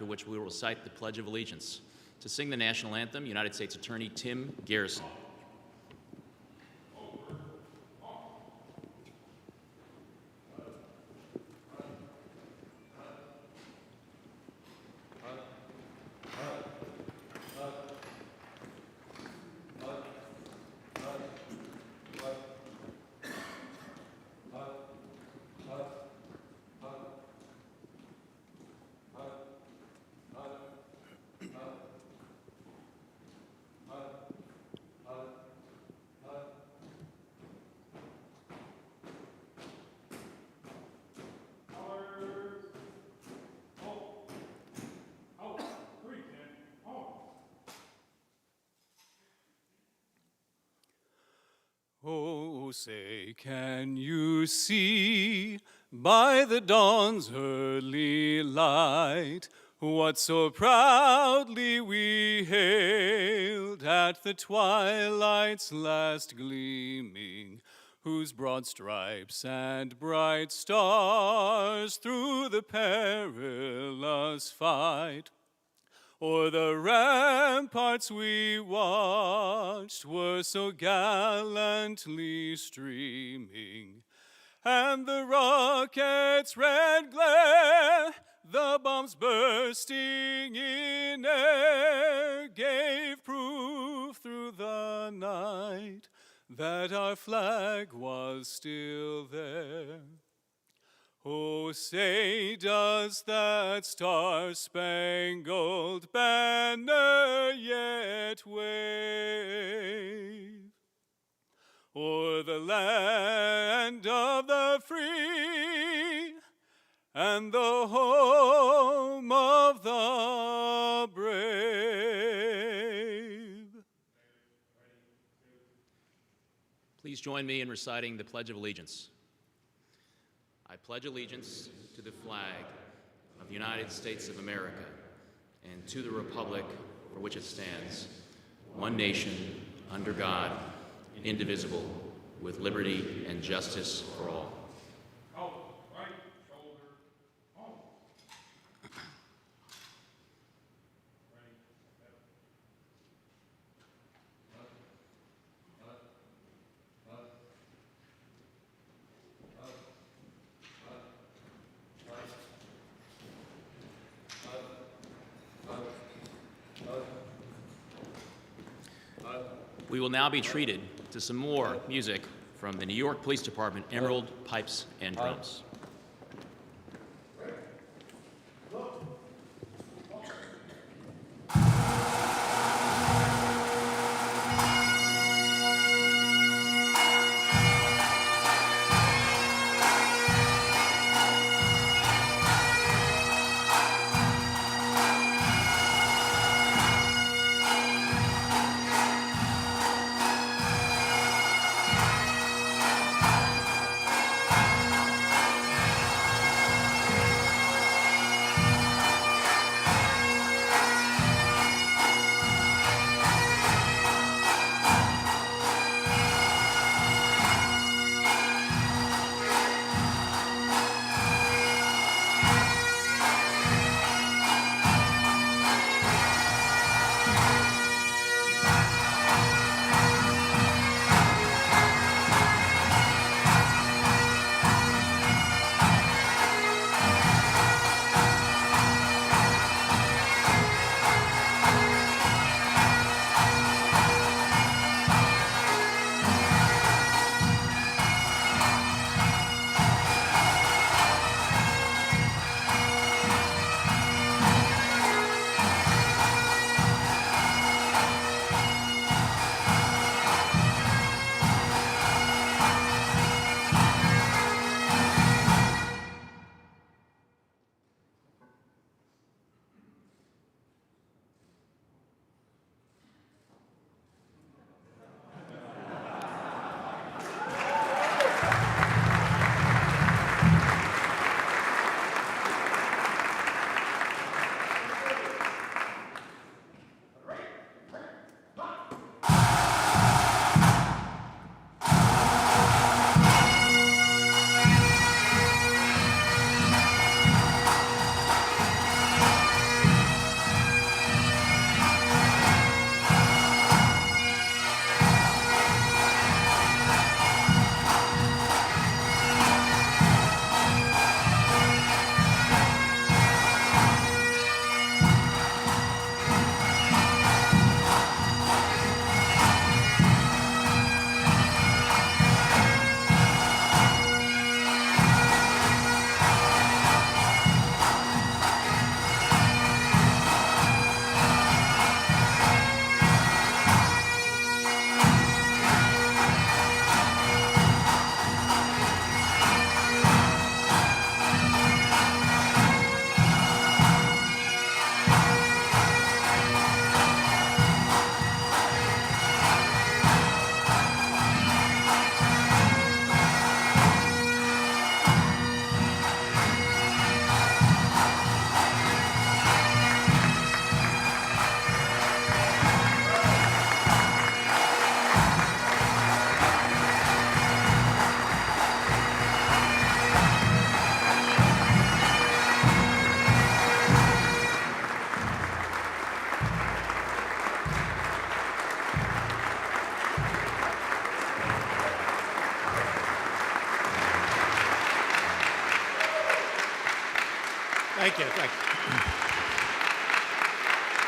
after which we will recite the Pledge of Allegiance. To sing the national anthem, United States Attorney Tim Garrison. Oh, say, can you see by the dawn's early light what so proudly we hailed at the twilight's last gleaming, whose broad stripes and bright stars through the perilous fight o'er the ramparts we watched were so gallantly streaming, and the rocket's red glare, the bombs bursting in air, gave proof through the night that our flag was still there. Oh, say, does that star-spangled banner yet wave o'er the land of the free and the home of the brave? Please join me in reciting the Pledge of Allegiance. I pledge allegiance to the flag of the United States of America and to the republic for which it stands, one nation, under God, indivisible, with liberty and justice for all. Right shoulder home. We will now be treated to some more music from the New York Police Department Emerald Pipes and Drums.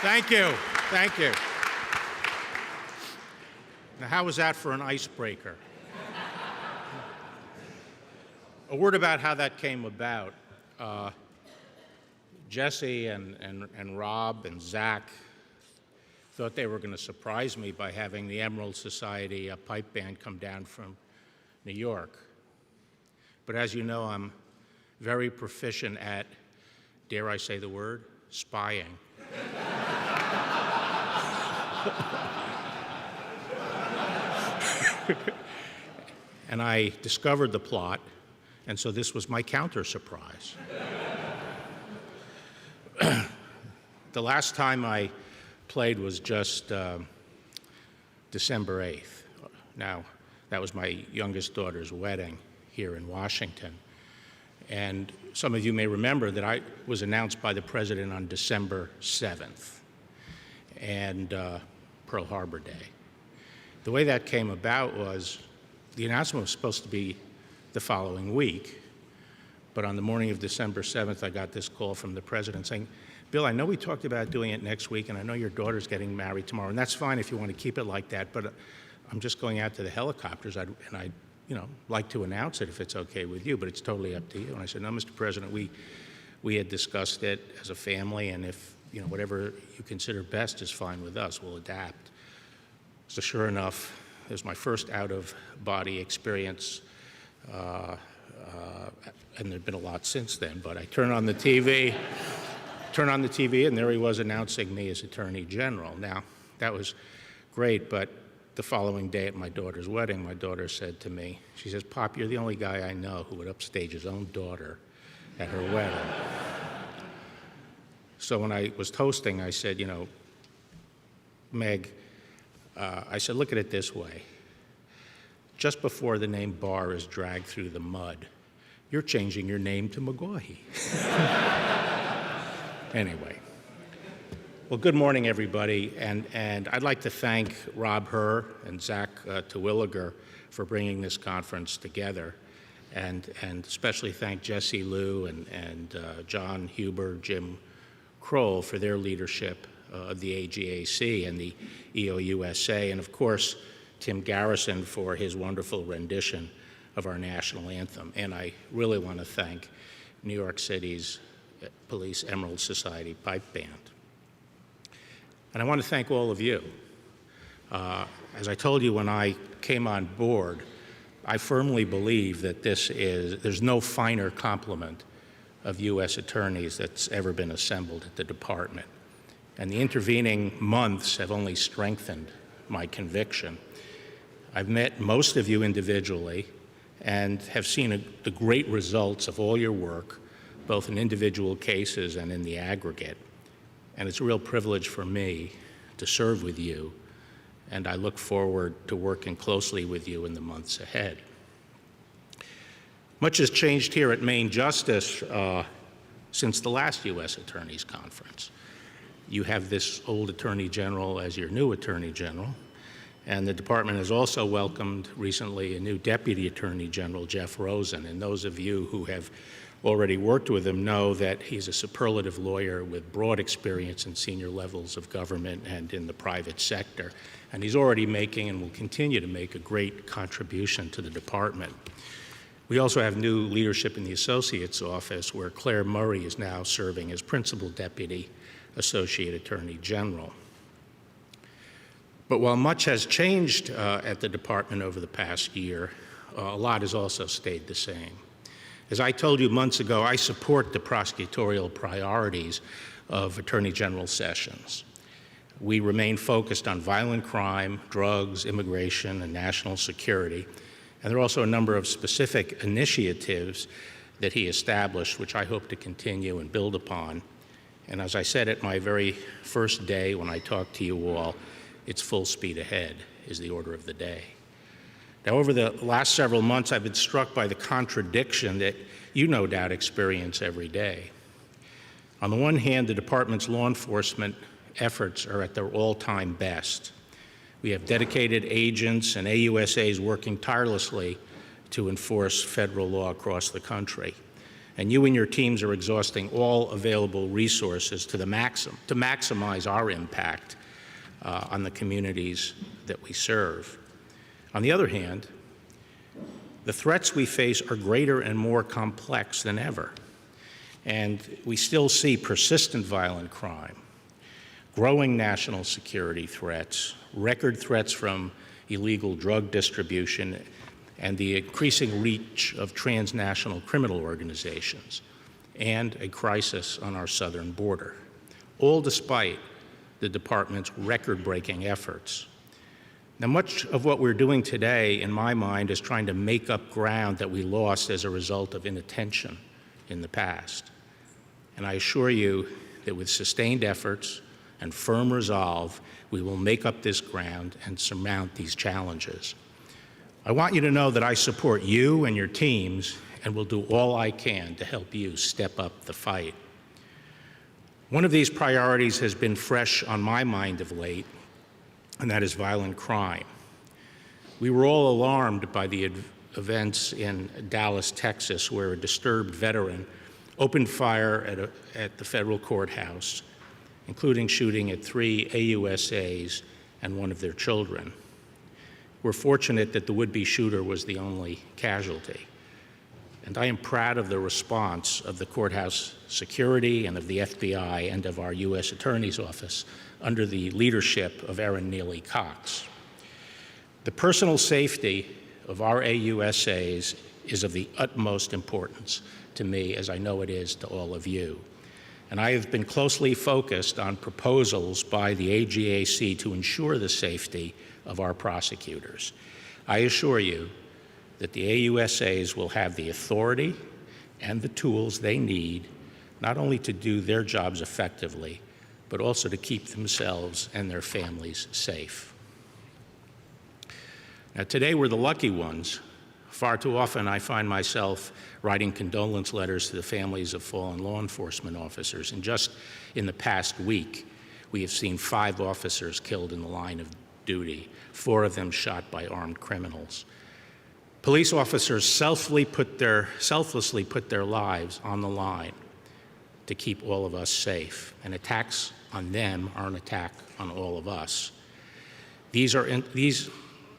Thank you. Thank you. Now, how was that for an icebreaker? A word about how that came about. Jesse and Rob and Zach thought they were going to surprise me by having the Emerald Society pipe band come down from New York. But as you know, I'm very proficient at, dare I say the word, spying. And I discovered the plot, and so this was my counter surprise. The last time I played was just December 8th. Now, that was my youngest daughter's wedding here in Washington. And some of you may remember that I was announced by the president on December 7th, and Pearl Harbor Day. The way that came about was the announcement was supposed to be the following week, but on the morning of December 7th, I got this call from the president saying, Bill, I know we talked about doing it next week, and I know your daughter's getting married tomorrow, and that's fine if you want to keep it like that, but I'm just going out to the helicopters, and I'd like to announce it if it's okay with you, but it's totally up to you. And I said, no, Mr. President, we had discussed it as a family, and if, whatever you consider best is fine with us, we'll adapt. So sure enough, it was my first out-of-body experience, and there'd been a lot since then, but I turned on the TV, and there he was announcing me as Attorney General. Now, that was great, but the following day at my daughter's wedding, my daughter said to me, she says, Pop, you're the only guy I know who would upstage his own daughter at her wedding. So when I was toasting, I said, Meg, I said, look at it this way. Just before the name Barr is dragged through the mud, you're changing your name to McGaughey. Anyway. Well, good morning, everybody, and I'd like to thank Rob Herr and Zach Terwilliger for bringing this conference together, and especially thank Jesse Liu and John Huber, Jim Kroll for their leadership of the AGAC and the EOUSA, and of course, Tim Garrison for his wonderful rendition of our national anthem. And I really want to thank New York City's Police Emerald Society Pipe Band. And I want to thank all of you. As I told you when I came on board, I firmly believe that there's no finer complement of US attorneys that's ever been assembled at the department. And the intervening months have only strengthened my conviction. I've met most of you individually and have seen the great results of all your work, both in individual cases and in the aggregate. And it's a real privilege for me to serve with you, and I look forward to working closely with you in the months ahead. Much has changed here at Main Justice since the last US Attorneys Conference. You have this old Attorney General as your new Attorney General, and the department has also welcomed recently a new Deputy Attorney General, Jeff Rosen, and those of you who have already worked with him know that he's a superlative lawyer with broad experience in senior levels of government and in the private sector. And he's already making and will continue to make a great contribution to the department. We also have new leadership in the Associate's Office, where Claire Murray is now serving as Principal Deputy Associate Attorney General. But while much has changed at the department over the past year, a lot has also stayed the same. As I told you months ago, I support the prosecutorial priorities of Attorney General Sessions. We remain focused on violent crime, drugs, immigration, and national security. And there are also a number of specific initiatives that he established, which I hope to continue and build upon. And as I said at my very first day when I talked to you all, it's full speed ahead is the order of the day. Now, over the last several months, I've been struck by the contradiction that you no doubt experience every day. On the one hand, the department's law enforcement efforts are at their all-time best. We have dedicated agents and AUSAs working tirelessly to enforce federal law across the country. and you and your teams are exhausting all available resources to maximize our impact on the communities that we serve. On the other hand, the threats we face are greater and more complex than ever, and we still see persistent violent crime, growing national security threats, record threats from illegal drug distribution, and the increasing reach of transnational criminal organizations, and a crisis on our southern border, all despite the department's record-breaking efforts. Now, much of what we're doing today, in my mind, is trying to make up ground that we lost as a result of inattention in the past. And I assure you that with sustained efforts and firm resolve, we will make up this ground and surmount these challenges. I want you to know that I support you and your teams and will do all I can to help you step up the fight. One of these priorities has been fresh on my mind of late, and that is violent crime. We were all alarmed by the events in Dallas, Texas, where a disturbed veteran opened fire at the federal courthouse, including shooting at 3 AUSAs and one of their children. We're fortunate that the would-be shooter was the only casualty. And I am proud of the response of the courthouse security and of the FBI and of our US Attorney's Office under the leadership of Erin Neely Cox. The personal safety of our AUSAs is of the utmost importance to me, as I know it is to all of you. And I have been closely focused on proposals by the AGAC to ensure the safety of our prosecutors. I assure you that the AUSAs will have the authority and the tools they need, not only to do their jobs effectively, but also to keep themselves and their families safe. Now, today we're the lucky ones. Far too often I find myself writing condolence letters to the families of fallen law enforcement officers. And just in the past week, we have seen 5 officers killed in the line of duty, 4 of them shot by armed criminals. Police officers selflessly put their lives on the line to keep all of us safe, and attacks on them are an attack on all of us. These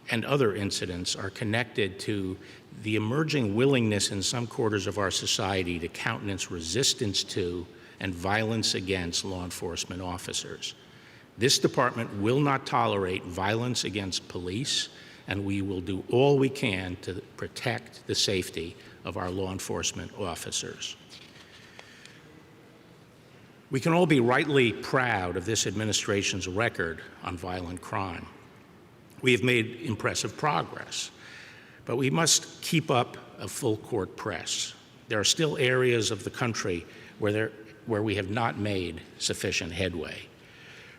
and other incidents are connected to the emerging willingness in some quarters of our society to countenance resistance to and violence against law enforcement officers. This department will not tolerate violence against police, and we will do all we can to protect the safety of our law enforcement officers. We can all be rightly proud of this administration's record on violent crime. We have made impressive progress, but we must keep up a full court press. There are still areas of the country where we have not made sufficient headway.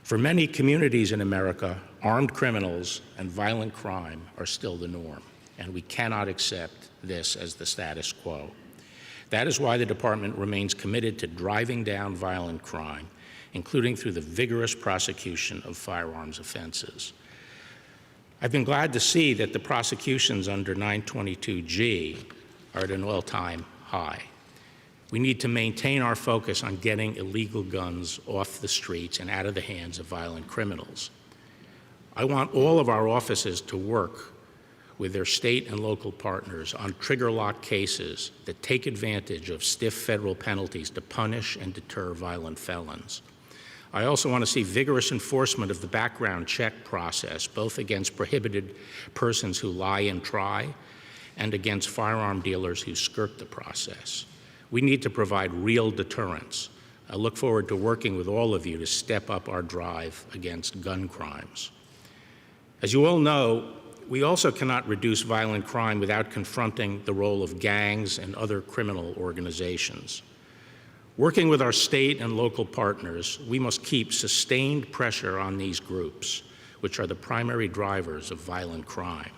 For many communities in America, armed criminals and violent crime are still the norm, and we cannot accept this as the status quo. That is why the department remains committed to driving down violent crime, including through the vigorous prosecution of firearms offenses. I've been glad to see that the prosecutions under 922G are at an all-time high. We need to maintain our focus on getting illegal guns off the streets and out of the hands of violent criminals. I want all of our offices to work with their state and local partners on trigger lock cases that take advantage of stiff federal penalties to punish and deter violent felons. I also want to see vigorous enforcement of the background check process, both against prohibited persons who lie and try and against firearm dealers who skirt the process. We need to provide real deterrence. I look forward to working with all of you to step up our drive against gun crimes. As you all know, we also cannot reduce violent crime without confronting the role of gangs and other criminal organizations. Working with our state and local partners, we must keep sustained pressure on these groups, which are the primary drivers of violent crime.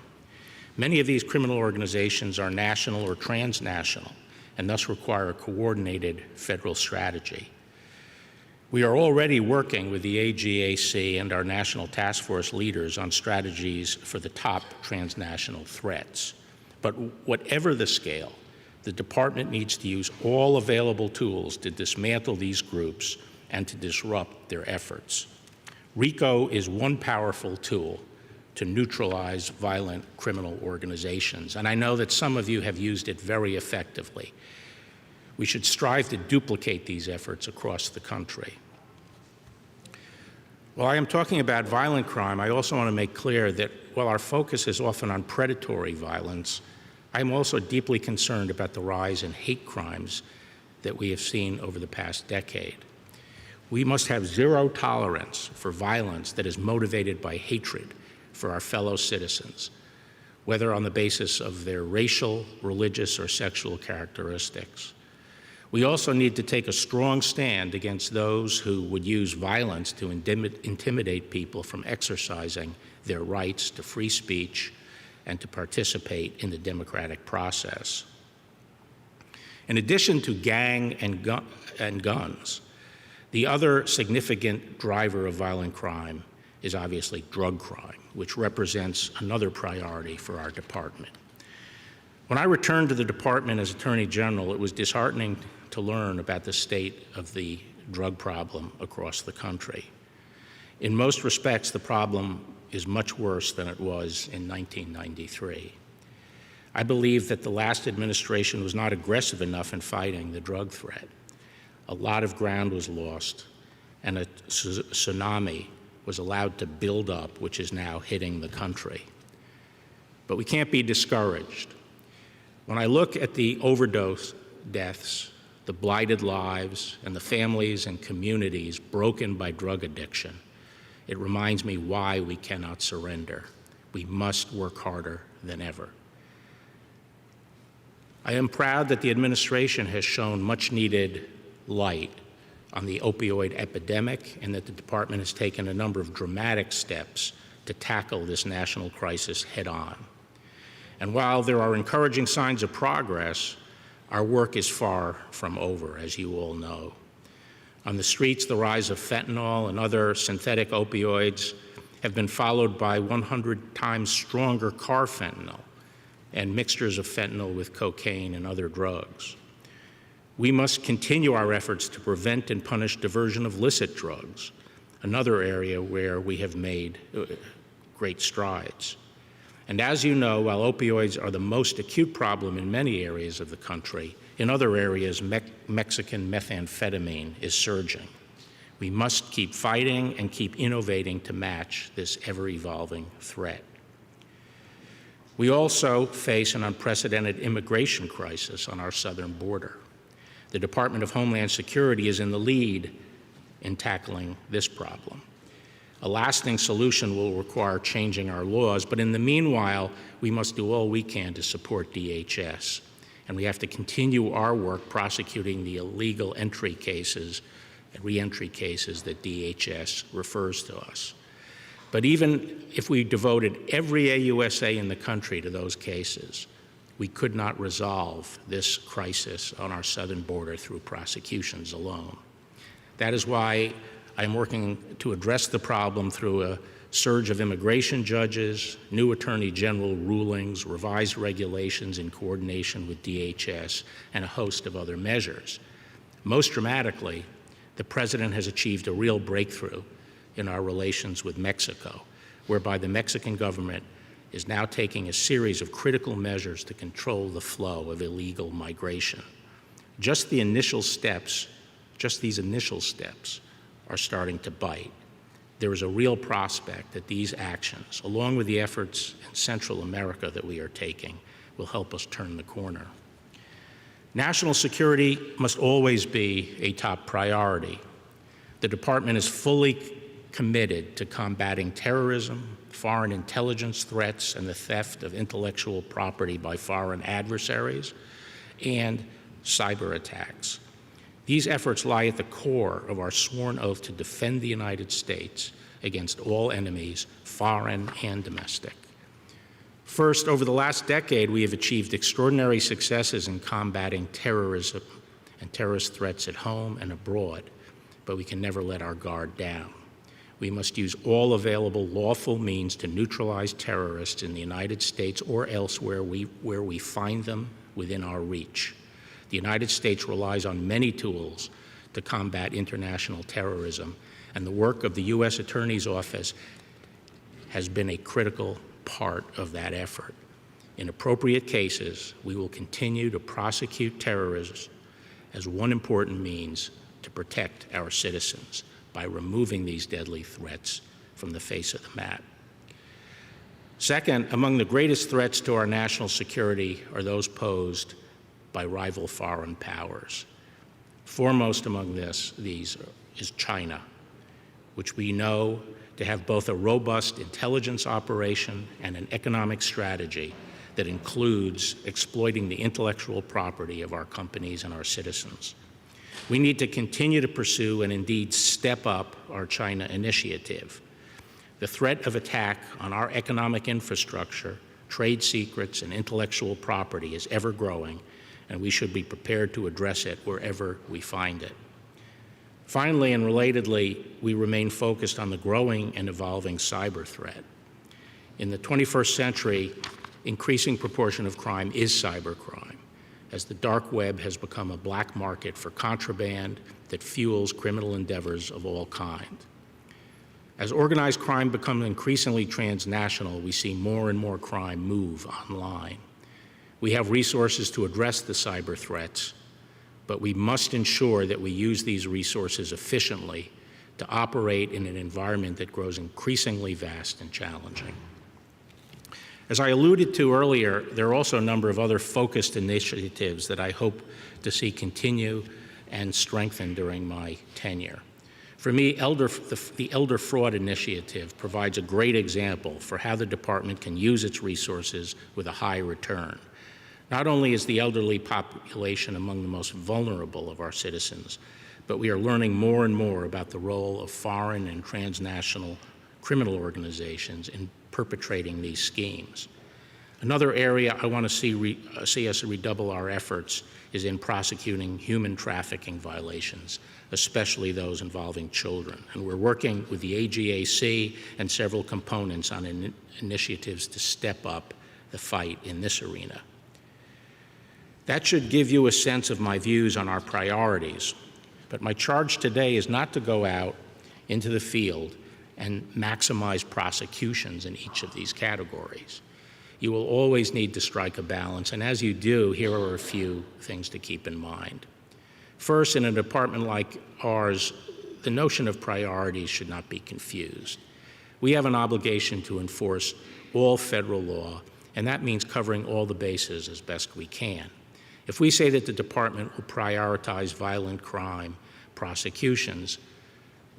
Many of these criminal organizations are national or transnational, and thus require a coordinated federal strategy. We are already working with the AGAC and our national task force leaders on strategies for the top transnational threats. But whatever the scale, The department needs to use all available tools to dismantle these groups and to disrupt their efforts. RICO is one powerful tool to neutralize violent criminal organizations, and I know that some of you have used it very effectively. We should strive to duplicate these efforts across the country. While I am talking about violent crime, I also want to make clear that while our focus is often on predatory violence, I am also deeply concerned about the rise in hate crimes that we have seen over the past decade. We must have zero tolerance for violence that is motivated by hatred for our fellow citizens, whether on the basis of their racial, religious, or sexual characteristics. We also need to take a strong stand against those who would use violence to intimidate people from exercising their rights to free speech and to participate in the democratic process. In addition to gang and guns, the other significant driver of violent crime is obviously drug crime, which represents another priority for our department. When I returned to the department as Attorney General, it was disheartening to learn about the state of the drug problem across the country. In most respects, the problem is much worse than it was in 1993. I believe that the last administration was not aggressive enough in fighting the drug threat. A lot of ground was lost, and a tsunami was allowed to build up, which is now hitting the country. But we can't be discouraged. When I look at the overdose deaths, the blighted lives, and the families and communities broken by drug addiction, it reminds me why we cannot surrender. We must work harder than ever. I am proud that the administration has shown much needed light on the opioid epidemic and that the department has taken a number of dramatic steps to tackle this national crisis head on. And while there are encouraging signs of progress, our work is far from over, as you all know. On the streets, the rise of fentanyl and other synthetic opioids have been followed by 100 times stronger carfentanil and mixtures of fentanyl with cocaine and other drugs. We must continue our efforts to prevent and punish diversion of illicit drugs, another area where we have made great strides. And as you know, while opioids are the most acute problem in many areas of the country, in other areas, Mexican methamphetamine is surging. We must keep fighting and keep innovating to match this ever-evolving threat. We also face an unprecedented immigration crisis on our southern border. The Department of Homeland Security is in the lead in tackling this problem. A lasting solution will require changing our laws, but in the meanwhile, we must do all we can to support DHS. And we have to continue our work prosecuting the illegal entry cases and reentry cases that DHS refers to us. But even if we devoted every AUSA in the country to those cases, we could not resolve this crisis on our southern border through prosecutions alone. That is why I'm working to address the problem through a surge of immigration judges, new attorney general rulings, revised regulations in coordination with DHS, and a host of other measures. Most dramatically, the President has achieved a real breakthrough in our relations with Mexico, whereby the Mexican government is now taking a series of critical measures to control the flow of illegal migration. Just these initial steps are starting to bite. There is a real prospect that these actions, along with the efforts in Central America that we are taking, will help us turn the corner. National security must always be a top priority. The department is fully committed to combating terrorism, foreign intelligence threats, and the theft of intellectual property by foreign adversaries, and cyber attacks. These efforts lie at the core of our sworn oath to defend the United States against all enemies, foreign and domestic. First, over the last decade, we have achieved extraordinary successes in combating terrorism and terrorist threats at home and abroad, but we can never let our guard down. We must use all available lawful means to neutralize terrorists in the United States or elsewhere where we find them within our reach. The United States relies on many tools to combat international terrorism, and the work of the US Attorney's Office has been a critical part of that effort. In appropriate cases, we will continue to prosecute terrorists as one important means to protect our citizens by removing these deadly threats from the face of the map. Second, among the greatest threats to our national security are those posed by rival foreign powers. Foremost among these is China, which we know to have both a robust intelligence operation and an economic strategy that includes exploiting the intellectual property of our companies and our citizens. We need to continue to pursue and indeed step up our China initiative. The threat of attack on our economic infrastructure, trade secrets, and intellectual property is ever growing, and we should be prepared to address it wherever we find it. Finally, and relatedly, we remain focused on the growing and evolving cyber threat. In the 21st century, increasing proportion of crime is cybercrime, as the dark web has become a black market for contraband that fuels criminal endeavors of all kinds. As organized crime becomes increasingly transnational, we see more and more crime move online. We have resources to address the cyber threats, but we must ensure that we use these resources efficiently to operate in an environment that grows increasingly vast and challenging. As I alluded to earlier, there are also a number of other focused initiatives that I hope to see continue and strengthen during my tenure. For me, the Elder Fraud Initiative provides a great example for how the department can use its resources with a high return. Not only is the elderly population among the most vulnerable of our citizens, but we are learning more and more about the role of foreign and transnational criminal organizations in perpetrating these schemes. Another area I want to see us redouble our efforts is in prosecuting human trafficking violations, especially those involving children. And we're working with the AGAC and several components on initiatives to step up the fight in this arena. That should give you a sense of my views on our priorities, but my charge today is not to go out into the field and maximize prosecutions in each of these categories. You will always need to strike a balance, and as you do, here are a few things to keep in mind. First, in a department like ours, the notion of priorities should not be confused. We have an obligation to enforce all federal law, and that means covering all the bases as best we can. If we say that the department will prioritize violent crime prosecutions,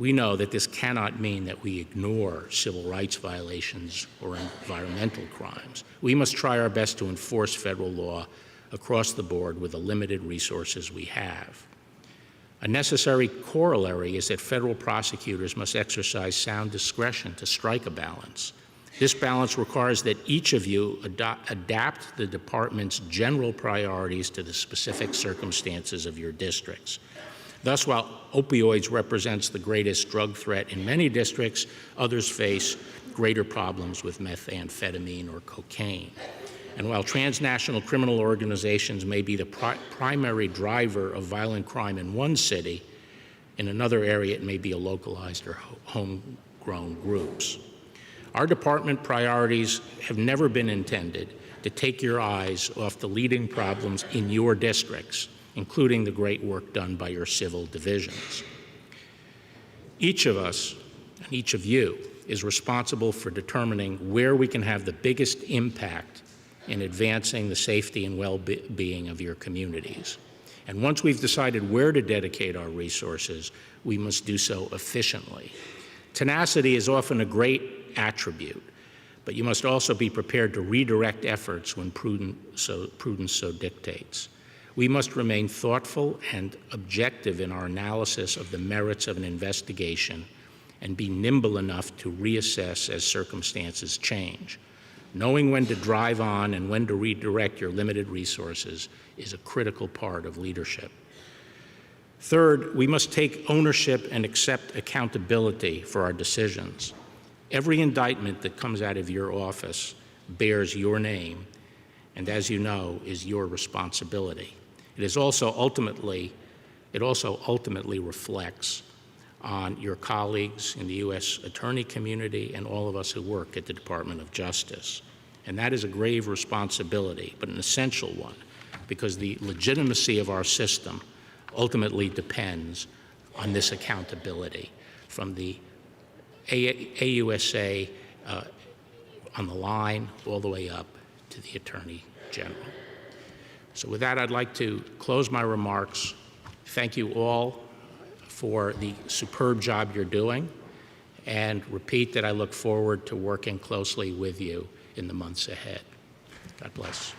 we know that this cannot mean that we ignore civil rights violations or environmental crimes. We must try our best to enforce federal law across the board with the limited resources we have. A necessary corollary is that federal prosecutors must exercise sound discretion to strike a balance. This balance requires that each of you adapt the department's general priorities to the specific circumstances of your districts. Thus, while opioids represents the greatest drug threat in many districts, others face greater problems with methamphetamine or cocaine. And while transnational criminal organizations may be the primary driver of violent crime in one city, in another area it may be a localized or homegrown groups. Our department priorities have never been intended to take your eyes off the leading problems in your districts, including the great work done by your civil divisions. Each of us, and each of you, is responsible for determining where we can have the biggest impact in advancing the safety and well-being of your communities. And once we've decided where to dedicate our resources, we must do so efficiently. Tenacity is often a great attribute, but you must also be prepared to redirect efforts when prudence so dictates. We must remain thoughtful and objective in our analysis of the merits of an investigation and be nimble enough to reassess as circumstances change. Knowing when to drive on and when to redirect your limited resources is a critical part of leadership. Third, we must take ownership and accept accountability for our decisions. Every indictment that comes out of your office bears your name, and as you know, is your responsibility. It also ultimately reflects on your colleagues in the U.S. attorney community and all of us who work at the Department of Justice. And that is a grave responsibility, but an essential one, because the legitimacy of our system ultimately depends on this accountability, from the AUSA on the line all the way up to the Attorney General. So with that, I'd like to close my remarks. Thank you all for the superb job you're doing, and repeat that I look forward to working closely with you in the months ahead. God bless.